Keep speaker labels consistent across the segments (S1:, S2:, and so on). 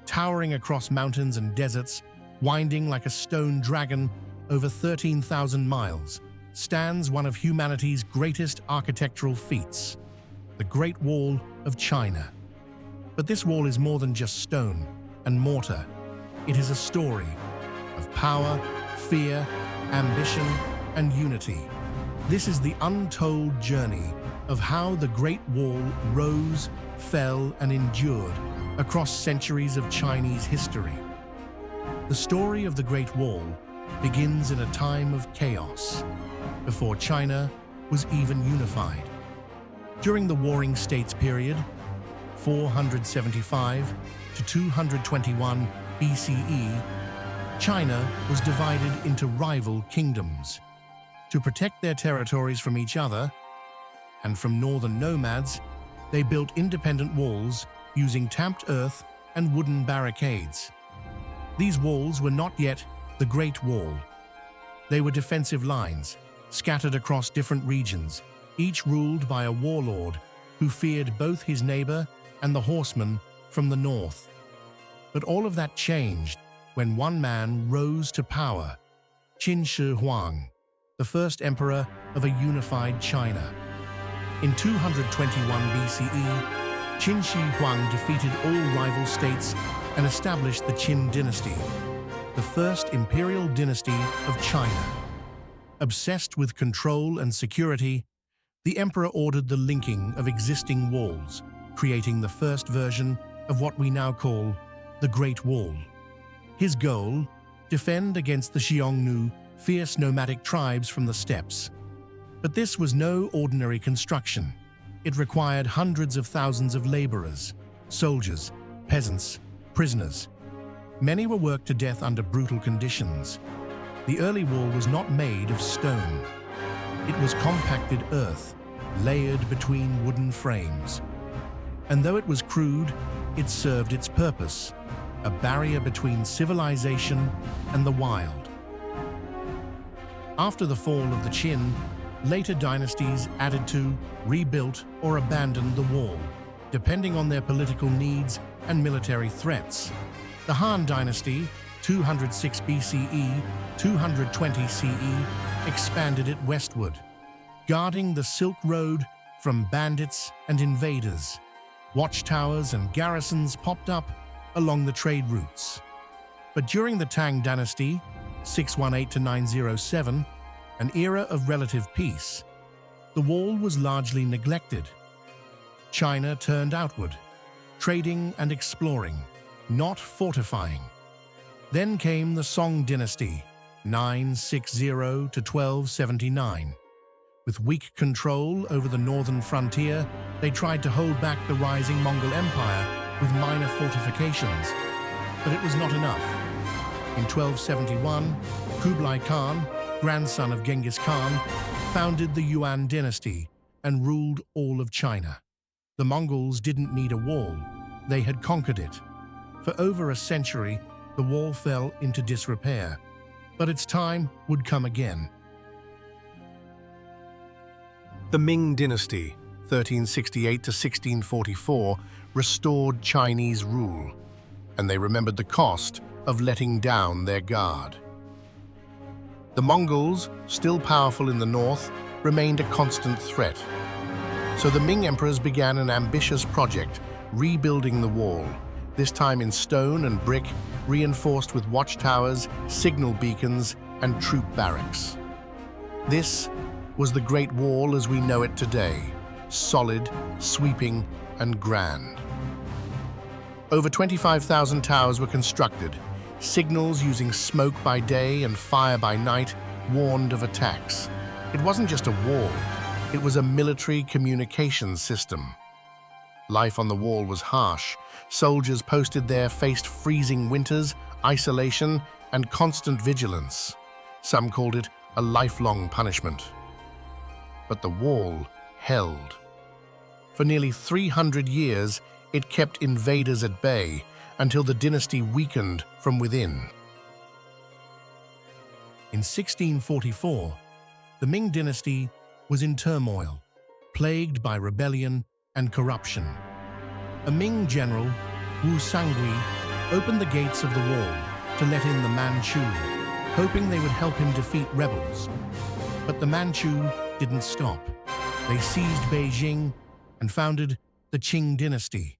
S1: towering across mountains and deserts, winding like a stone dragon over 13,000 miles, stands one of humanity's greatest architectural feats, the Great Wall of China. But this wall is more than just stone and mortar. It is a story of power, fear, ambition, and unity. This is the untold journey of how the Great Wall rose, fell, and endured across centuries of Chinese history. The story of the Great Wall begins in a time of chaos, before China was even unified. During the Warring States period, 475 to 221 BCE, China was divided into rival kingdoms. To protect their territories from each other and from northern nomads, they built independent walls using tamped earth and wooden barricades. These walls were not yet the Great Wall. They were defensive lines, scattered across different regions, each ruled by a warlord who feared both his neighbor and the horsemen from the north. But all of that changed when one man rose to power, Qin Shi Huang, the first emperor of a unified China. In 221 BCE, Qin Shi Huang defeated all rival states and established the Qin Dynasty, the first imperial dynasty of China. Obsessed with control and security, the emperor ordered the linking of existing walls, creating the first version of what we now call the Great Wall. His goal: defend against the Xiongnu, fierce nomadic tribes from the steppes. But this was no ordinary construction. It required hundreds of thousands of laborers, soldiers, peasants, prisoners. Many were worked to death under brutal conditions. The early wall was not made of stone. It was compacted earth, layered between wooden frames. And though it was crude, it served its purpose: a barrier between civilization and the wild. After the fall of the Qin, later dynasties added to, rebuilt, or abandoned the wall, depending on their political needs and military threats. The Han Dynasty, 206 BCE, 220 CE, expanded it westward, guarding the Silk Road from bandits and invaders. Watchtowers and garrisons popped up along the trade routes. But during the Tang Dynasty, 618 to 907, an era of relative peace, the wall was largely neglected. China turned outward, trading and exploring, not fortifying. Then came the Song Dynasty, 960 to 1279. With weak control over the northern frontier, they tried to hold back the rising Mongol Empire with minor fortifications. But it was not enough. In 1271, Kublai Khan, grandson of Genghis Khan, founded the Yuan dynasty and ruled all of China. The Mongols didn't need a wall. They had conquered it. For over a century, the wall fell into disrepair. But its time would come again. The Ming Dynasty, 1368 to 1644, restored Chinese rule, and they remembered the cost of letting down their guard. The Mongols, still powerful in the north, remained a constant threat. So the Ming emperors began an ambitious project, rebuilding the wall, this time in stone and brick, reinforced with watchtowers, signal beacons, and troop barracks. This was the Great Wall as we know it today, solid, sweeping, and grand. Over 25,000 towers were constructed. Signals using smoke by day and fire by night warned of attacks. It wasn't just a wall, it was a military communications system. Life on the wall was harsh. Soldiers posted there faced freezing winters, isolation, and constant vigilance. Some called it a lifelong punishment. But the wall held. For nearly 300 years, it kept invaders at bay until the dynasty weakened from within. In 1644, the Ming Dynasty was in turmoil, plagued by rebellion and corruption. A Ming general, Wu Sangui, opened the gates of the wall to let in the Manchu, hoping they would help him defeat rebels. But the Manchu didn't stop. They seized Beijing and founded the Qing Dynasty.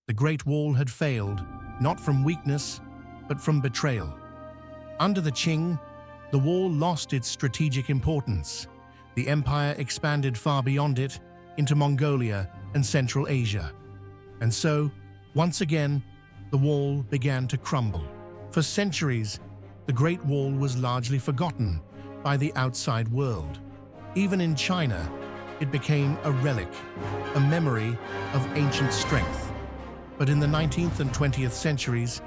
S1: The Great Wall had failed, not from weakness, but from betrayal. Under the Qing, the wall lost its strategic importance. The empire expanded far beyond it into Mongolia and Central Asia. And so, once again, the wall began to crumble. For centuries, the Great Wall was largely forgotten by the outside world. Even in China, it became a relic, a memory of ancient strength. But in the 19th and 20th centuries,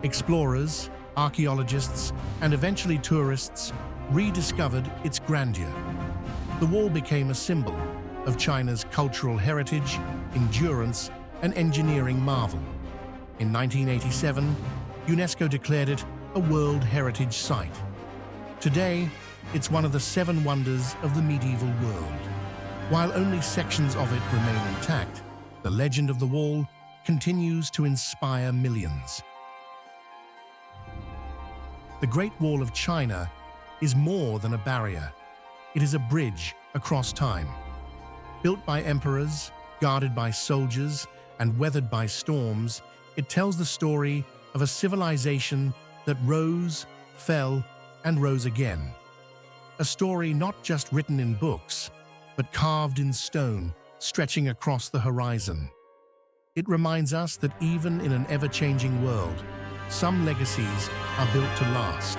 S1: explorers, archaeologists, and eventually tourists rediscovered its grandeur. The wall became a symbol of China's cultural heritage, endurance, and engineering marvel. In 1987, UNESCO declared it a World Heritage Site. Today, it's one of the 7 wonders of the medieval world. While only sections of it remain intact, the legend of the wall continues to inspire millions. The Great Wall of China is more than a barrier. It is a bridge across time. Built by emperors, guarded by soldiers, and weathered by storms, it tells the story of a civilization that rose, fell, and rose again. A story not just written in books, but carved in stone, stretching across the horizon. It reminds us that even in an ever-changing world, some legacies are built to last.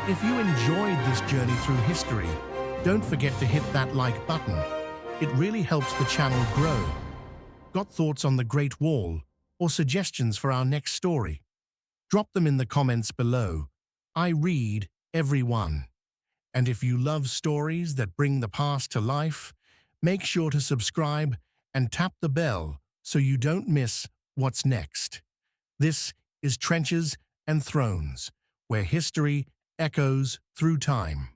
S1: If you enjoyed this journey through history, don't forget to hit that like button. It really helps the channel grow. Got thoughts on the Great Wall or suggestions for our next story? Drop them in the comments below. I read every one. And if you love stories that bring the past to life, make sure to subscribe and tap the bell so you don't miss what's next. This is Trenches and Thrones, where history echoes through time.